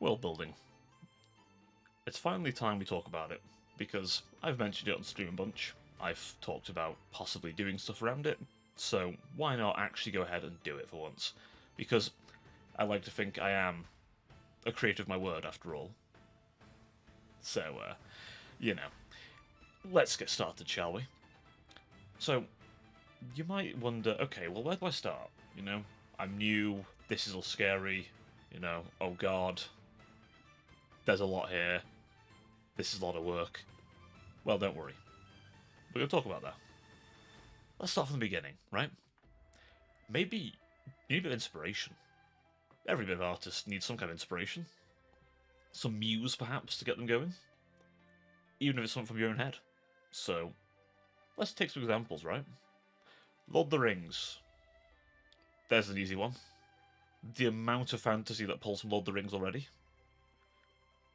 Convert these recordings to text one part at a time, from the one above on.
World building. It's finally time we talk about it, because I've mentioned it on stream a bunch, I've talked about possibly doing stuff around it, so why not actually go ahead and do it for once? Because I like to think I am a creator of my word after all. So, let's get started, shall we? So, you might wonder, okay, well, where do I start? I'm new, this is all scary, oh god, there's a lot here, this is a lot of work. Well, don't worry. We're going to talk about that. Let's start from the beginning, right? Maybe you need a bit of inspiration. Every bit of artist needs some kind of inspiration. Some muse, perhaps, to get them going. Even if it's something from your own head. So, let's take some examples, right? Lord of the Rings. There's an easy one. The amount of fantasy that pulls from Lord of the Rings already.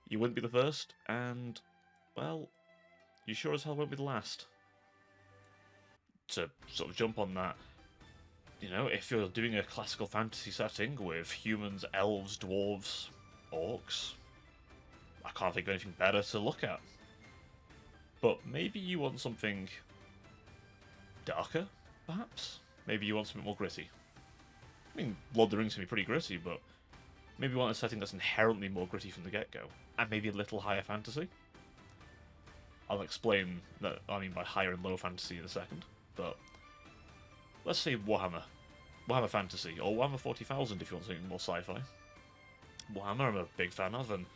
You wouldn't be the first, and, well, you sure as hell won't be the last. To sort of jump on that, if you're doing a classical fantasy setting with humans, elves, dwarves, orcs, I can't think of anything better to look at. But maybe you want something darker, perhaps? Maybe you want something more gritty. I mean, Lord of the Rings can be pretty gritty, but maybe you want a setting that's inherently more gritty from the get-go, and maybe a little higher fantasy. I'll explain that I mean by higher and low fantasy in a second, but let's say Warhammer. Warhammer Fantasy, or Warhammer 40,000 if you want something more sci-fi. Warhammer I'm a big fan of, and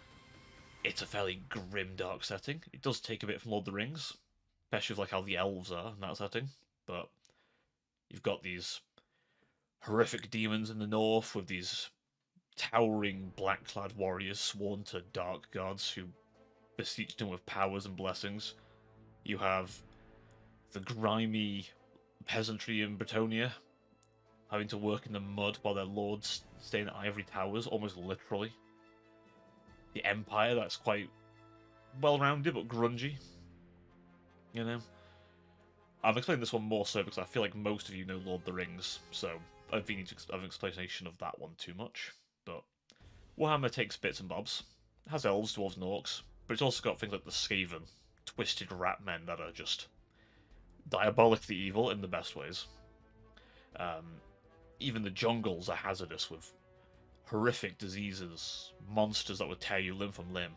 it's a fairly grim, dark setting. It does take a bit from Lord of the Rings, especially with like how the elves are in that setting, but you've got these horrific demons in the north with these towering black-clad warriors sworn to dark gods who beseech them with powers and blessings. You have the grimy peasantry in Bretonia having to work in the mud while their lords stay in ivory towers, almost literally. The Empire, that's quite well-rounded but grungy. I've explained this one more so because I feel like most of you know Lord of the Rings, so I don't need to have an explanation of that one too much. But Warhammer takes bits and bobs. It has elves, dwarves, and orcs, but it's also got things like the Skaven, twisted rat men that are just diabolically evil in the best ways. Even the jungles are hazardous with horrific diseases, monsters that would tear you limb from limb.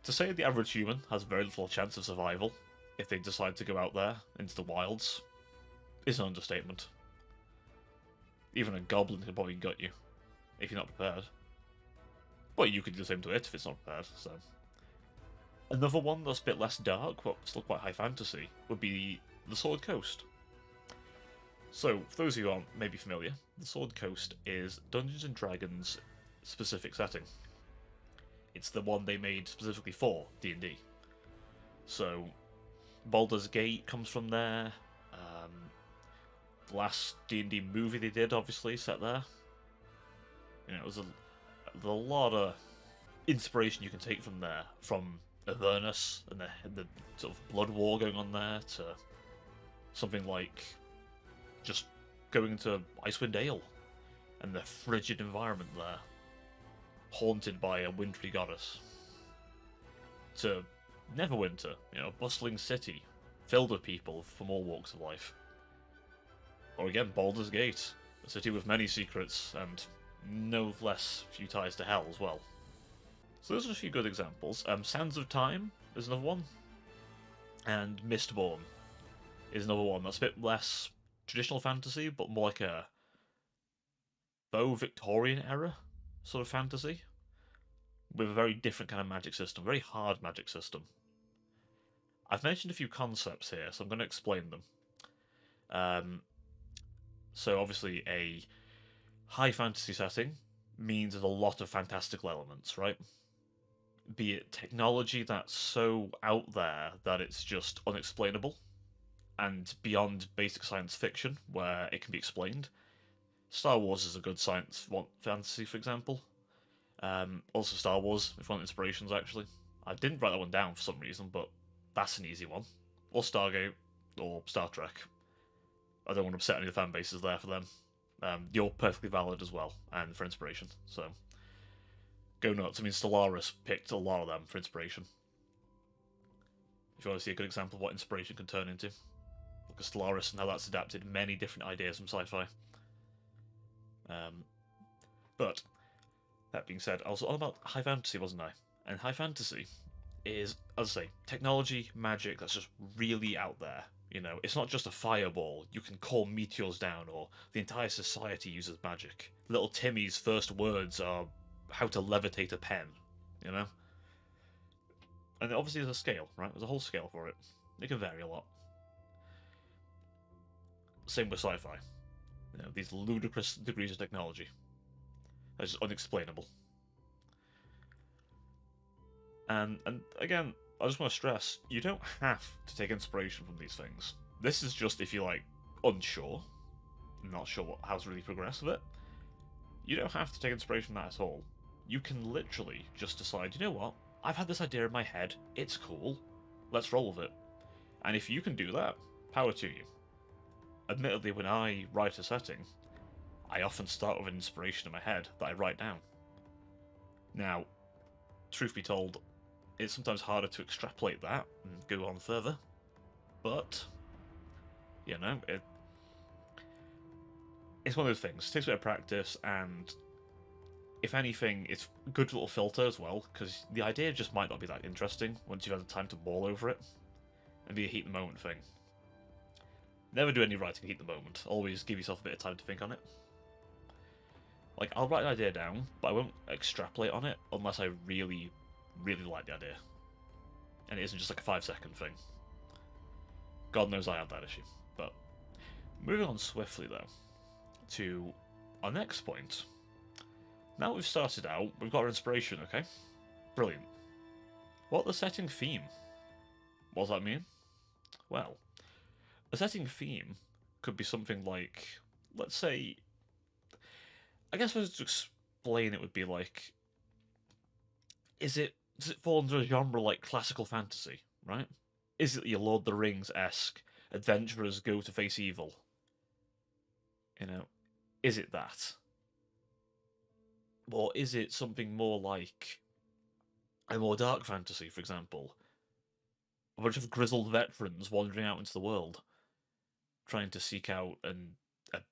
To say the average human has very little chance of survival if they decide to go out there into the wilds is an understatement. Even a goblin can probably gut you if you're not prepared. But you could do the same to it if it's not prepared, so. Another one that's a bit less dark, but still quite high fantasy, would be the Sword Coast. So, for those of you who aren't maybe familiar, the Sword Coast is Dungeons & Dragons' specific setting. It's the one they made specifically for D&D. So, Baldur's Gate comes from there. The last D&D movie they did, obviously, set there. It was a lot of inspiration you can take from there, from Avernus and the sort of blood war going on there to something like just going into Icewind Dale and the frigid environment there, haunted by a wintry goddess, to Neverwinter, a bustling city filled with people from all walks of life. Or again, Baldur's Gate, a city with many secrets and no less few ties to hell as well. So those are a few good examples. Sands of Time is another one, and Mistborn is another one that's a bit less traditional fantasy, but more like a faux Victorian era sort of fantasy, with a very different kind of magic system, very hard magic system. I've mentioned a few concepts here, so I'm going to explain them. So obviously a high fantasy setting means there's a lot of fantastical elements, right? Be it technology that's so out there that it's just unexplainable, and beyond basic science fiction, where it can be explained. Star Wars is a good science fantasy, for example. Also Star Wars, if you want inspirations, actually. I didn't write that one down for some reason, but that's an easy one. Or Stargate, or Star Trek. I don't want to upset any of the fan bases there for them. You're perfectly valid as well, and for inspiration, so. go nuts. I mean, Stellaris picked a lot of them for inspiration. If you want to see a good example of what inspiration can turn into, look at Stellaris and how that's adapted many different ideas from sci-fi. But that being said, I was all about high fantasy, wasn't I? And high fantasy is, as I say, technology, magic that's just really out there. You know, it's not just a fireball. You can call meteors down, or the entire society uses magic. Little Timmy's first words are how to levitate a pen, you know? And obviously there's a scale, right? There's a whole scale for it. It can vary a lot. Same with sci-fi. You know, these ludicrous degrees of technology. That's just unexplainable. And again, I just want to stress, you don't have to take inspiration from these things. This is just if you're, like, unsure, not sure how to really progress with it. You don't have to take inspiration from that at all. You can literally just decide, you know what, I've had this idea in my head, it's cool, let's roll with it. And if you can do that, power to you. Admittedly, when I write a setting, I often start with an inspiration in my head that I write down. Now, truth be told, it's sometimes harder to extrapolate that and go on further, but, you know, it's one of those things. It takes a bit of practice, and if anything, it's a good little filter as well, because the idea just might not be that interesting once you've had the time to mull over it, and be a heat the moment thing. Never do any writing heat the moment. Always give yourself a bit of time to think on it. Like, I'll write an idea down, but I won't extrapolate on it unless I really, really like the idea. And it isn't just like a 5-second thing. God knows I have that issue. But moving on swiftly, though, to our next point. Now we've started out, we've got our inspiration, okay? Brilliant. What the setting theme? What does that mean? Well, a setting theme could be something like, let's say, I guess if to explain it would be like, does it fall under a genre like classical fantasy, right? Is it your Lord of the Rings-esque adventurers go to face evil? You know, is it that? Or is it something more like a more dark fantasy, for example? A bunch of grizzled veterans wandering out into the world, trying to seek out a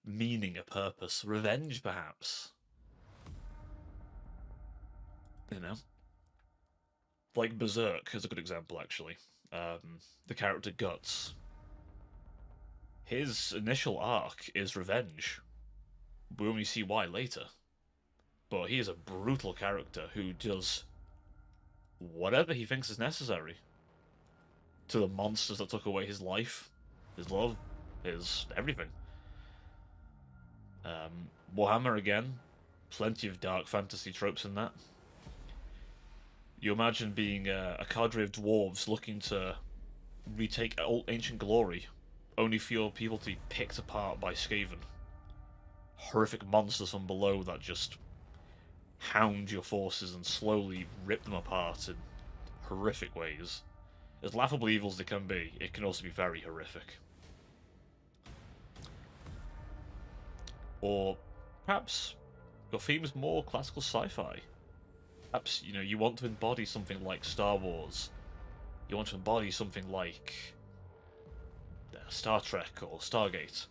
meaning, a purpose, revenge, perhaps. You know? Like Berserk is a good example, actually. The character Guts. His initial arc is revenge. We only see why later. But he is a brutal character who does whatever he thinks is necessary to the monsters that took away his life, his love, his everything. Warhammer again, plenty of dark fantasy tropes in that. You imagine being a cadre of dwarves looking to retake ancient glory, only for your people to be picked apart by Skaven. Horrific monsters from below that just hound your forces and slowly rip them apart in horrific ways. As laughable evil as they can be, it can also be very horrific. Or perhaps your theme is more classical sci-fi. Perhaps, you know, you want to embody something like Star Wars. You want to embody something like Star Trek or Stargate.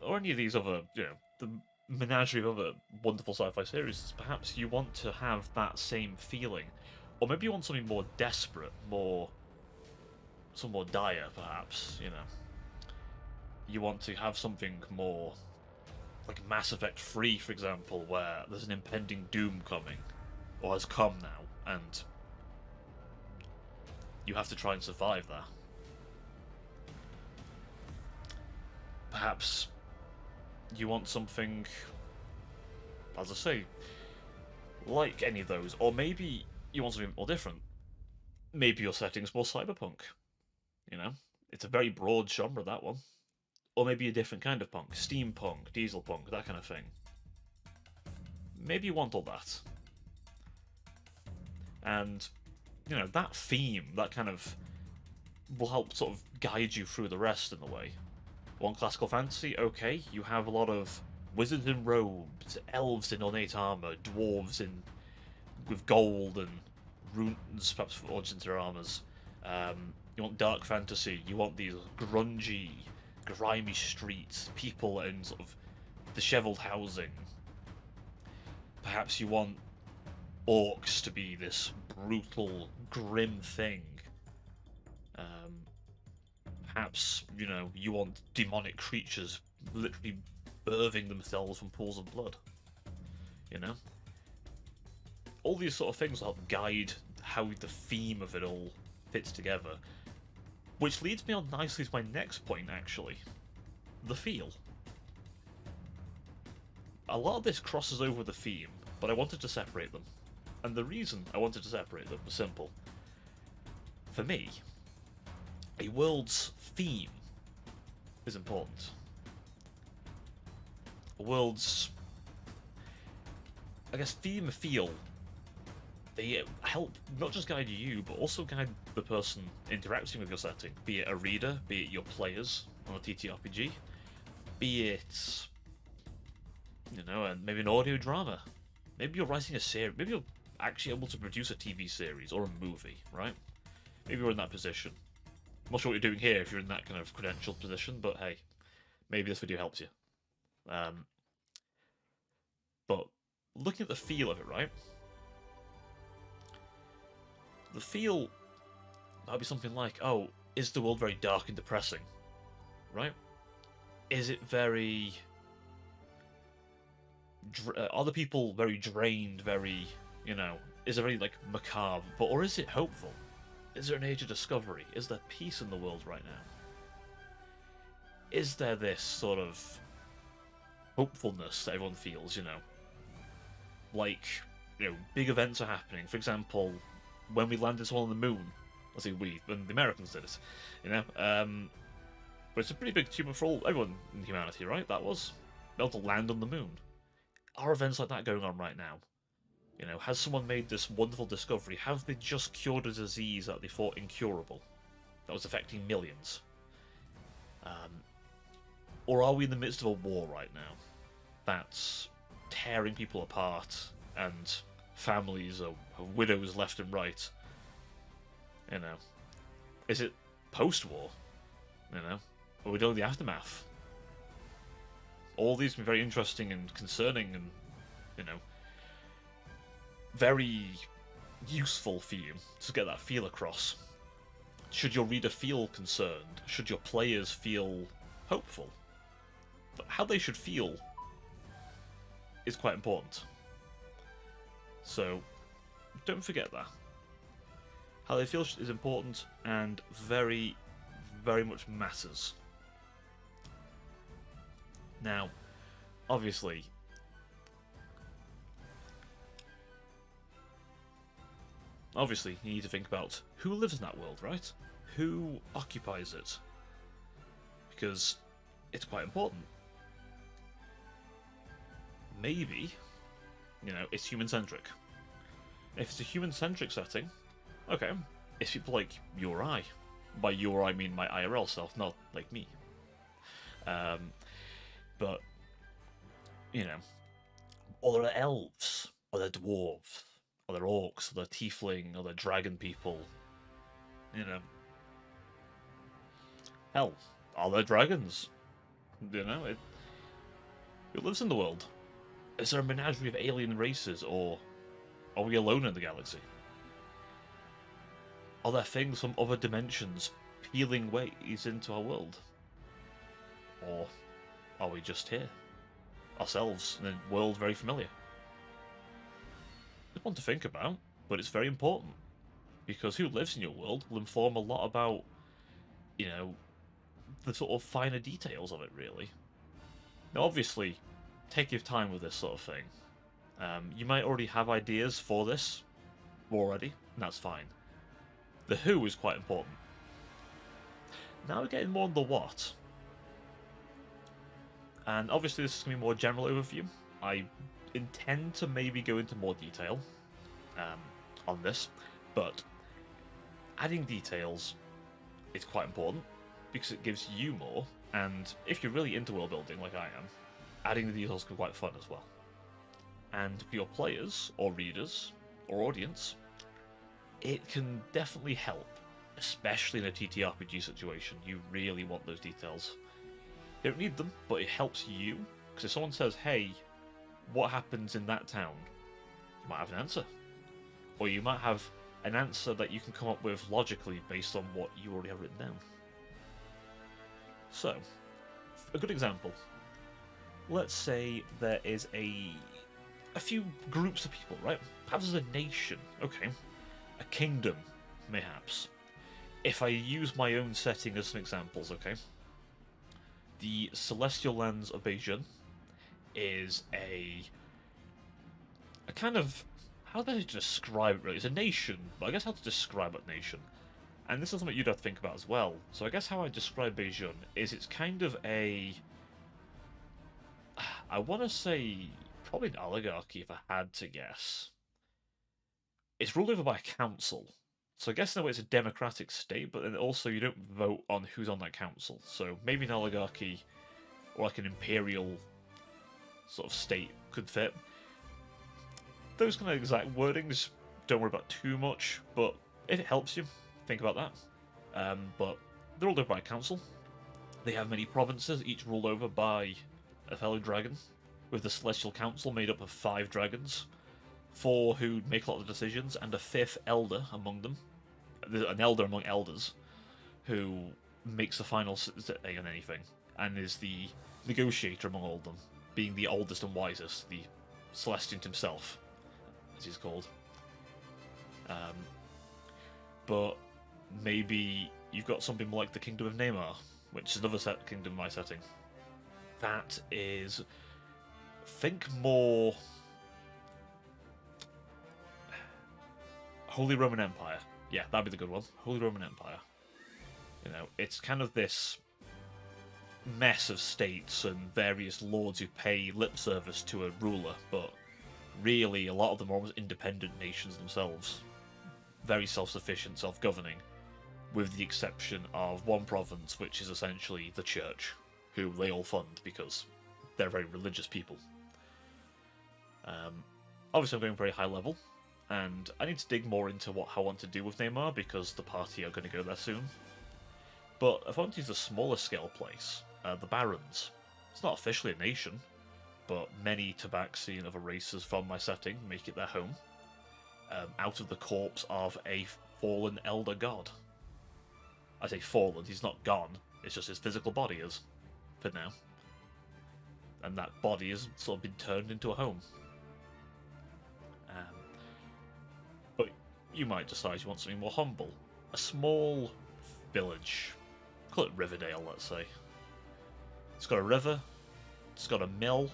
Or any of these other, you know, the menagerie of other wonderful sci-fi series. Perhaps you want to have that same feeling. Or maybe you want something more desperate, more dire, perhaps, you know. You want to have something more like Mass Effect 3, for example, where there's an impending doom coming, or has come now, and you have to try and survive that. Perhaps you want something, as I say, like any of those, or maybe you want something more different. Maybe your setting's more cyberpunk, you know? It's a very broad genre, that one. Or maybe a different kind of punk, steampunk, diesel punk, that kind of thing. Maybe you want all that. And, you know, that theme, that kind of, will help sort of guide you through the rest in a way. Want classical fantasy? Okay, you have a lot of wizards in robes, elves in ornate armor, dwarves in with gold and runes perhaps forged into their armors. You want dark fantasy. You want these grungy, grimy streets, people in sort of dishevelled housing. Perhaps you want orcs to be this brutal, grim thing. Perhaps, you know, you want demonic creatures literally birthing themselves from pools of blood. You know? All these sort of things will help guide how the theme of it all fits together. Which leads me on nicely to my next point, actually. The feel. A lot of this crosses over the theme, but I wanted to separate them. And the reason I wanted to separate them was simple. For me, a world's theme is important. A world's, I guess, theme and feel, they help not just guide you, but also guide the person interacting with your setting. Be it a reader, be it your players on a TTRPG, be it, you know, and maybe an audio drama. Maybe you're writing a series, maybe you're actually able to produce a TV series or a movie, right? Maybe you're in that position. I'm not sure what you're doing here if you're in that kind of credentialed position, but hey, maybe this video helps you. But looking at the feel of it, right? The feel might be something like, oh, is the world very dark and depressing? Right? Is it very... are the people very drained, very, you know, is it very, like, macabre? Or is it hopeful? Is there an age of discovery? Is there peace in the world right now? Is there this sort of hopefulness that everyone feels, you know? Like, you know, big events are happening. For example, when we landed someone on the moon, I say we, when the Americans did it, you know? But it's a pretty big achievement for everyone in humanity, right? That was. Be able to land on the moon. Are events like that going on right now? You know, has someone made this wonderful discovery? Have they just cured a disease that they thought incurable? That was affecting millions? Or are we in the midst of a war right now? That's tearing people apart, and families are widows left and right. You know, is it post-war? You know, are we doing the aftermath? All these can be very interesting and concerning, and you know, very useful for you to get that feel across. Should your reader feel concerned? Should your players feel hopeful? But how they should feel is quite important. So, don't forget that. How they feel is important and very, very much matters. Now, obviously, you need to think about who lives in that world, right? Who occupies it? Because it's quite important. Maybe, you know, it's human-centric. If it's a human-centric setting, okay, it's people like you or I. By you or I mean my IRL self, not like me. But, you know, or there are elves, or there are dwarves, or there are orcs, or there are tiefling, or there are dragon people. You know. Hell, are there dragons? You know, who lives in the world? Is there a menagerie of alien races, or are we alone in the galaxy? Are there things from other dimensions peeling ways into our world? Or are we just here? Ourselves, in a world very familiar? It's one to think about, but it's very important. Because who lives in your world will inform a lot about, you know, the sort of finer details of it, really. Now, obviously, take your time with this sort of thing. You might already have ideas for this already, and that's fine. The who is quite important. Now we're getting more on the what. And obviously this is going to be a more general overview. I intend to maybe go into more detail on this, but adding details is quite important because it gives you more, and if you're really into world building like I am, adding the details can be quite fun as well. And for your players, or readers, or audience, it can definitely help, especially in a TTRPG situation. You really want those details. You don't need them, but it helps you, because if someone says, hey, what happens in that town? You might have an answer. Or you might have an answer that you can come up with logically based on what you already have written down. So, a good example. Let's say there is a few groups of people, right? Perhaps there's a nation, okay. A kingdom, mayhaps. If I use my own setting as some examples, okay. The Celestial Lands of Beijing is a kind of... how do I describe it really? It's a nation, but I guess how to describe that nation. And this is something you'd have to think about as well. So I guess how I describe Beijing is it's kind of a... I want to say probably an oligarchy if I had to guess. It's ruled over by a council. So I guess in a way it's a democratic state, but then also you don't vote on who's on that council. So maybe an oligarchy or like an imperial sort of state could fit. Those kind of exact wordings, don't worry about too much, but if it helps you, think about that. But they're ruled over by a council. They have many provinces, each ruled over by a fellow dragon, with the Celestial Council made up of 5 dragons, 4 who make a lot of the decisions, and a 5th elder among them. An elder among elders, who makes the final say on anything, and is the negotiator among all of them, being the oldest and wisest, the Celestiant himself, as he's called. But maybe you've got something more like the Kingdom of Neymar, which is another kingdom in my setting. That is... think more... Holy Roman Empire. Yeah, that'd be the good one. Holy Roman Empire. You know, it's kind of this mess of states and various lords who pay lip service to a ruler, but really a lot of them are almost independent nations themselves. Very self-sufficient, self-governing, with the exception of one province, which is essentially the church, who they all fund because they're very religious people. Obviously I'm going very high level, and I need to dig more into what I want to do with Neymar because the party are going to go there soon. But if I want to use a smaller scale place, the Barons. It's not officially a nation, but many Tabaxi and other races from my setting make it their home, out of the corpse of a fallen elder god. I say fallen, he's not gone, it's just his physical body is, for now. And that body has sort of been turned into a home. But you might decide you want something more humble. A small village. Call it Riverdale, let's say. It's got a river, it's got a mill,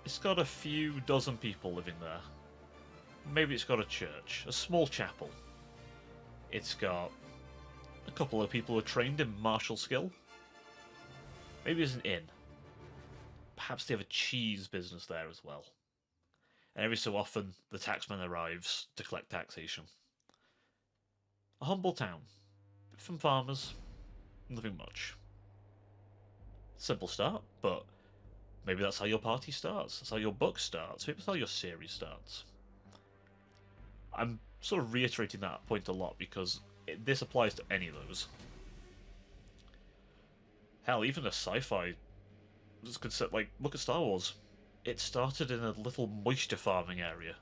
it's got a few dozen people living there. Maybe it's got a church, a small chapel. It's got a couple of people who are trained in martial skill. Maybe there's an inn. Perhaps they have a cheese business there as well. And every so often, the taxman arrives to collect taxation. A humble town. From farmers, nothing much. Simple start, but maybe that's how your party starts. That's how your book starts. Maybe that's how your series starts. I'm sort of reiterating that point a lot because this applies to any of those. Hell, even a sci-fi... like, look at Star Wars. It started in a little moisture farming area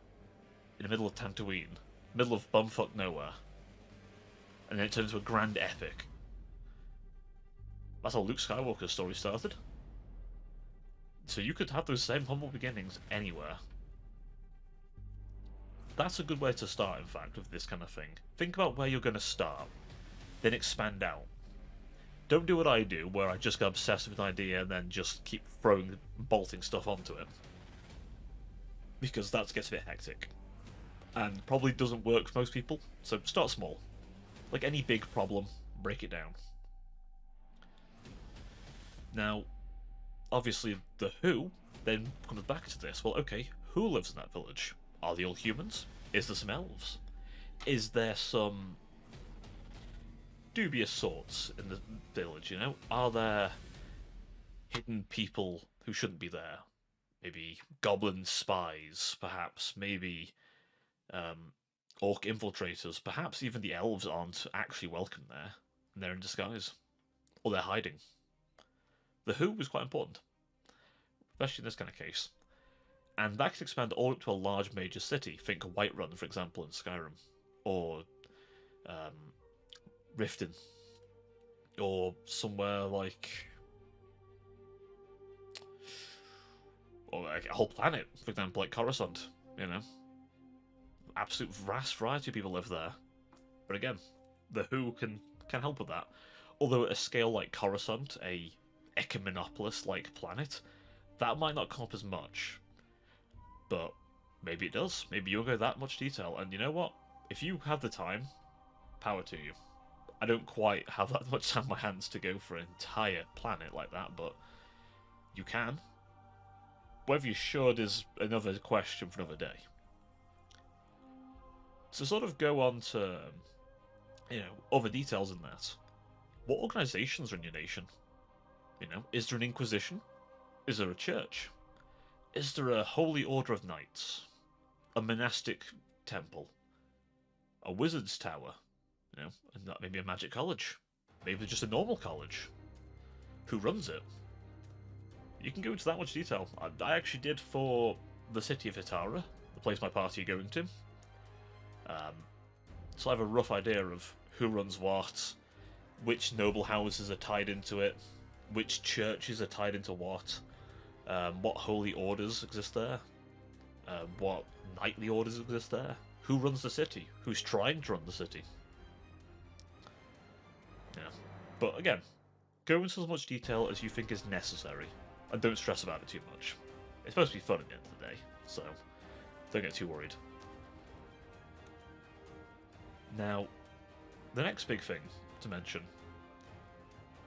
in the middle of Tatooine, middle of bumfuck nowhere, and then it turned into a grand epic. That's how Luke Skywalker's story started. So you could have those same humble beginnings anywhere. That's a good way to start, in fact, with this kind of thing. Think about where you're going to start, then expand out. Don't do what I do, where I just get obsessed with an idea and then just keep bolting stuff onto it. Because that gets a bit hectic. And probably doesn't work for most people, so start small. Like any big problem, break it down. Now, obviously the who then comes back to this. Well, okay, who lives in that village? Are they all humans? Is there some elves? Is there some dubious sorts in the village, you know? Are there hidden people who shouldn't be there. Maybe goblin spies, perhaps. Maybe orc infiltrators. Perhaps even the elves aren't actually welcome there, and they're in disguise. Or they're hiding. The who was quite important, especially in this kind of case. And that can expand all up to a large major city. Think Whiterun, for example, in Skyrim. Or Riften. Or somewhere like... Or like a whole planet, for example, like Coruscant, you know. Absolute vast variety of people live there. But again, the who can help with that. Although at a scale like Coruscant, a Echimenopolis-like planet, that might not come up as much. But maybe it does. Maybe you'll go that much detail. And you know what? If you have the time, power to you. I don't quite have that much time on my hands to go for an entire planet like that, but you can. Whether you should is another question for another day. To sort of go on to, other details in that. What organisations are in your nation? Is there an Inquisition? Is there a church? Is there a Holy Order of Knights? A monastic temple? A wizard's tower? And maybe a magic college? Maybe just a normal college? Who runs it? You can go into that much detail. I actually did for the city of Hitara, the place my party are going to. So I have a rough idea of who runs what, which noble houses are tied into it, which churches are tied into what holy orders exist there, what knightly orders exist there, who runs the city, who's trying to run the city. Yeah, but again, go into as much detail as you think is necessary, and don't stress about it too much. It's supposed to be fun at the end of the day, so don't get too worried. Now, the next big thing to mention,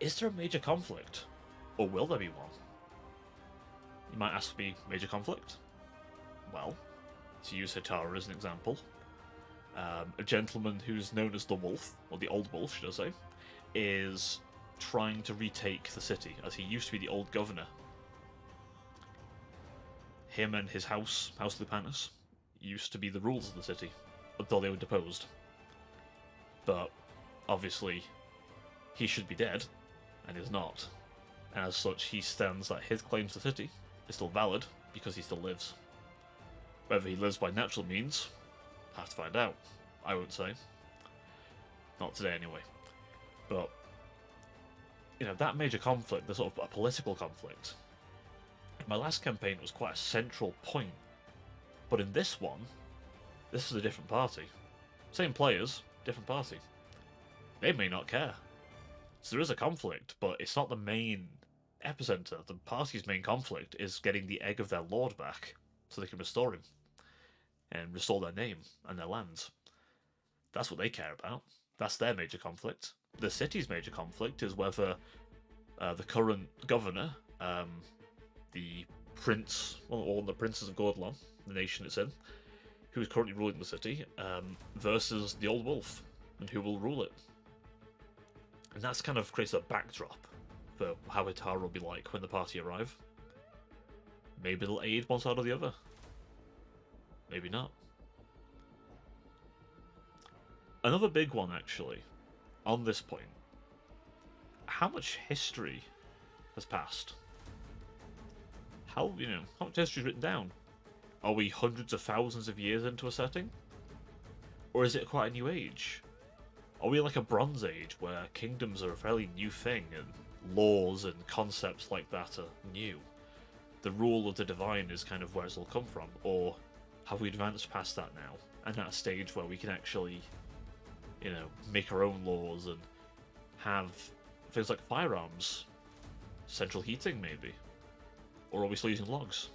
is there a major conflict? Or will there be one? You might ask me, major conflict? Well, to use Hitara as an example, a gentleman who's known as the Wolf, or the Old Wolf, should I say, is trying to retake the city, as he used to be the old governor. Him and his House Lupanus, used to be the rulers of the city, until they were deposed. But, obviously, he should be dead, and is not. And as such, he stands that his claim to the city is still valid, because he still lives. Whether he lives by natural means, have to find out. I won't say. Not today, anyway. But, that major conflict, the sort of a political conflict, in my last campaign was quite a central point. But in this one, this is a different party. Same players, different party. They may not care. So there is a conflict, but it's not the main epicenter. The party's main conflict is getting the egg of their lord back, so they can restore him. And restore their name and their lands. That's what they care about. That's their major conflict. The city's major conflict is whether the current governor, the prince, or the princes of Gordlon, the nation it's in, who is currently ruling the city, versus the Old Wolf, and who will rule it. And that's kind of creates a backdrop for how Hitara will be like when the party arrive. Maybe it'll aid one side or the other. Maybe not. Another big one, actually, on this point. How much history has passed? How much history is written down? Are we hundreds of thousands of years into a setting? Or is it quite a new age? Are we like a Bronze Age, where kingdoms are a fairly new thing, and laws and concepts like that are new? The rule of the divine is kind of where it's all come from, or have we advanced past that now, and at a stage where we can actually, make our own laws and have things like firearms, central heating maybe? Or are we still using logs?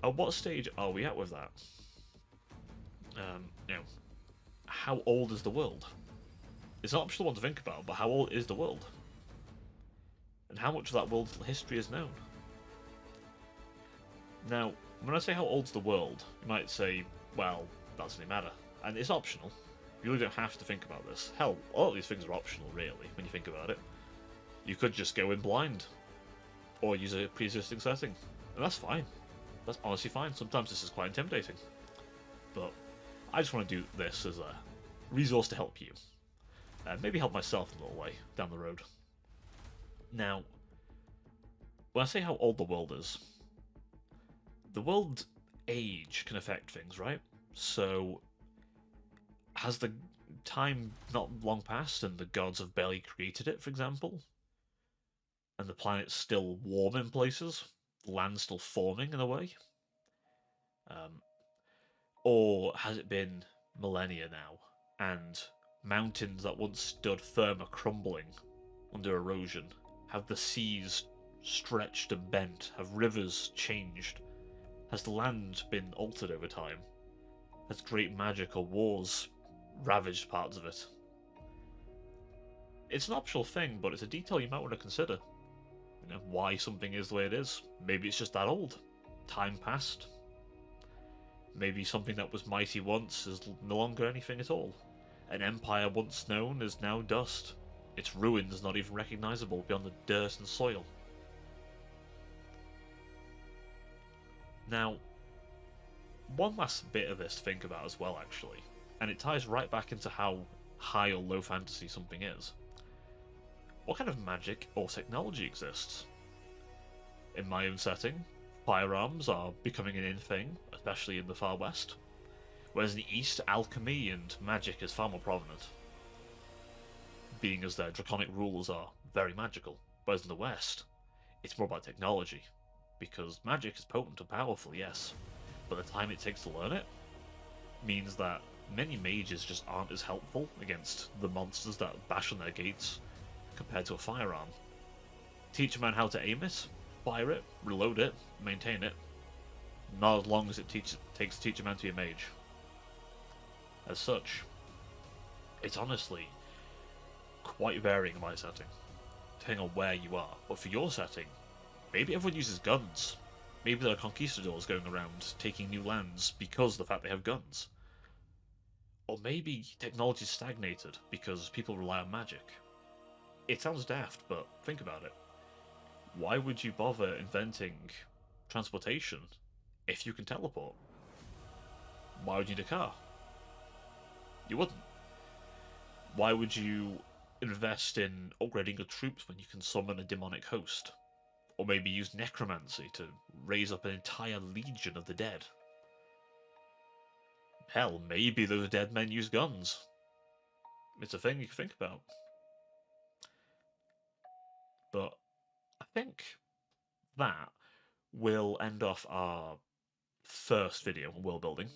At what stage are we at with that? How old is the world? It's an optional one to think about, but how old is the world? And how much of that world's history is known? Now, when I say how old's the world, you might say, well, that doesn't really matter. And it's optional. You really don't have to think about this. Hell, all of these things are optional, really, when you think about it. You could just go in blind. or use a pre-existing setting, and that's fine. That's honestly fine. Sometimes this is quite intimidating, but I just want to do this as a resource to help you, and maybe help myself in a little way down the road. Now, when I say how old the world is, the world age can affect things, right? So, has the time not long passed and the gods have barely created it, for example? And the planet's still warm in places? The land's still forming in a way? Or has it been millennia now, and mountains that once stood firm are crumbling under erosion? Have the seas stretched and bent? Have rivers changed? Has the land been altered over time? Has great magic or wars ravaged parts of it? It's an optional thing, but it's a detail you might want to consider. You know, why something is the way it is. Maybe it's just that old. Time passed. Maybe something that was mighty once is no longer anything at all. An empire once known is now dust. Its ruins not even recognizable beyond the dirt and soil. Now, one last bit of this to think about as well, actually, and it ties right back into how high or low fantasy something is. What kind of magic or technology exists? In my own setting, firearms are becoming an in thing, especially in the far west, whereas in the east, alchemy and magic is far more prominent, being as their draconic rules are very magical, whereas in the west, it's more about technology, because magic is potent and powerful, yes, but the time it takes to learn it means that many mages just aren't as helpful against the monsters that bash on their gates compared to a firearm. Teach a man how to aim it, fire it, reload it, maintain it, not as long as it takes to teach a man to be a mage. As such, it's honestly quite varying in my setting, depending on where you are. But for your setting, maybe everyone uses guns. Maybe there are conquistadors going around taking new lands because of the fact they have guns. Or maybe technology's stagnated because people rely on magic. It sounds daft, but think about it. Why would you bother inventing transportation if you can teleport? Why would you need a car? You wouldn't. Why would you invest in upgrading your troops when you can summon a demonic host? Or maybe use necromancy to raise up an entire legion of the dead? Hell, maybe those dead men use guns. It's a thing you can think about. But I think that will end off our first video on world building.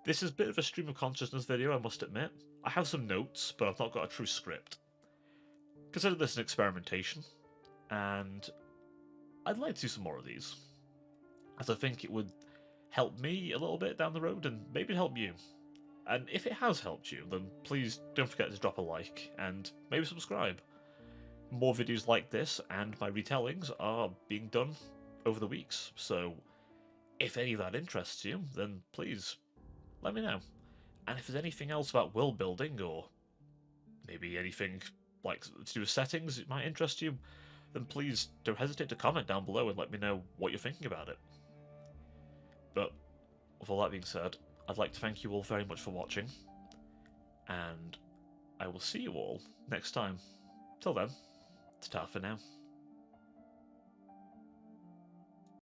This is a bit of a stream of consciousness video, I must admit. I have some notes, but I've not got a true script. Consider this an experimentation, and I'd like to do some more of these, as I think it would help me a little bit down the road, and maybe help you. And if it has helped you, then please don't forget to drop a like, and maybe subscribe. More videos like this and my retellings are being done over the weeks, so if any of that interests you, then please let me know. And if there's anything else about world building, or maybe anything like to do with settings that might interest you, then please don't hesitate to comment down below and let me know what you're thinking about it. But with all that being said, I'd like to thank you all very much for watching, and I will see you all next time. Till then, ta-ta for now.